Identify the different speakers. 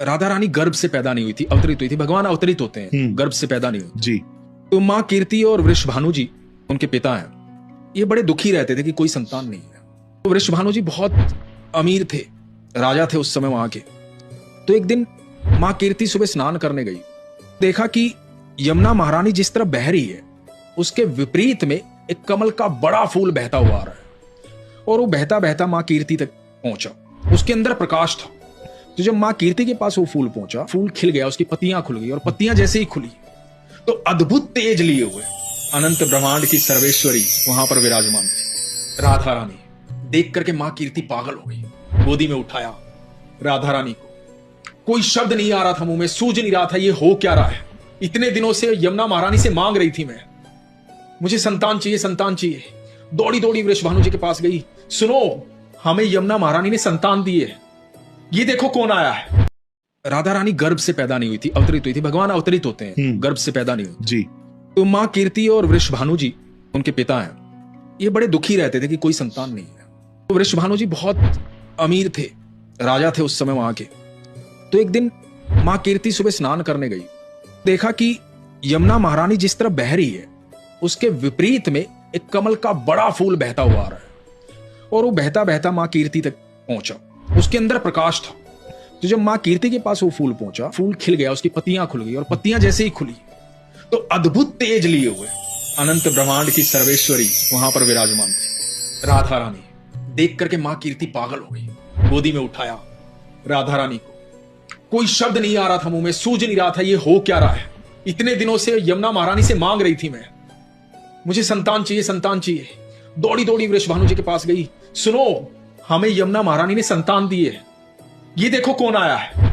Speaker 1: राधा रानी गर्भ से पैदा नहीं हुई थी, अवतरित हुई थी। भगवान अवतरित होते हैं, गर्भ से पैदा नहीं हुई
Speaker 2: जी।
Speaker 1: तो माँ कीर्ति और वृषभानु जी उनके पिता हैं, ये बड़े दुखी रहते थे कि कोई संतान नहीं है। तो वृषभानु जी बहुत अमीर थे, राजा थे उस समय वहां के। तो एक दिन माँ कीर्ति सुबह स्नान करने गई, देखा कि यमुना महारानी जिस तरह बह रही है उसके विपरीत में एक कमल का बड़ा फूल बहता हुआ आ रहा है, और वो बहता बहता माँ कीर्ति तक पहुंचा। उसके अंदर प्रकाश था। तो जब माँ कीर्ति के पास वो फूल पहुंचा, फूल खिल गया, उसकी पत्तियां खुल गई, और पत्तियां जैसे ही खुली तो अद्भुत तेज लिए हुए अनंत ब्रह्मांड की सर्वेश्वरी वहां पर विराजमान थी, राधा रानी। देख करके माँ कीर्ति पागल हो गई, गोदी में उठाया राधा रानी को। कोई शब्द नहीं आ रहा था मुंह में, सूझ नहीं रहा था ये हो क्या रहा है। इतने दिनों से यमुना महारानी से मांग रही थी मैं, मुझे संतान चाहिए, संतान चाहिए। दौड़ी दौड़ी वृषभानु जी के पास गई, सुनो हमें यमुना महारानी ने संतान दी है, ये देखो कौन आया है। राधा रानी गर्भ से पैदा नहीं हुई थी, अवतरित हुई थी। भगवान अवतरित होते हैं, गर्भ से पैदा नहीं हुई।
Speaker 2: जी।
Speaker 1: तो माँ कीर्ति और वृषभानु जी उनके पिता हैं, ये बड़े दुखी रहते थे कि कोई संतान नहीं है। तो वृषभानु जी बहुत अमीर थे, राजा थे उस समय वहां के। तो एक दिन माँ कीर्ति सुबह स्नान करने गई, देखा कि यमुना महारानी जिस तरह बह रही है उसके विपरीत में एक कमल का बड़ा फूल बहता हुआ आ रहा है, और वो बहता बहता माँ कीर्ति तक पहुंचा। उसके अंदर प्रकाश था। तो जब माँ कीर्ति के पास वो फूल पहुंचा, फूल खिल गया, उसकी पत्तियां खुल गई, और पत्तियां जैसे ही खुली तो अद्भुत तेज लिए हुए अनंत ब्रह्मांड की सर्वेश्वरी वहां पर विराजमान थी, राधा रानी। देख करके माँ कीर्ति पागल हो गई, गोदी में उठाया राधा रानी को। कोई शब्द नहीं आ रहा था मुंह में, सूझ नहीं रहा था ये हो क्या रहा है। इतने दिनों से यमुना महारानी से मांग रही थी मैं, मुझे संतान चाहिए, संतान चाहिए। दौड़ी दौड़ी वृषभानु जी के पास गई, सुनो हमें यमुना महारानी ने संतान दी है, ये देखो कौन आया है।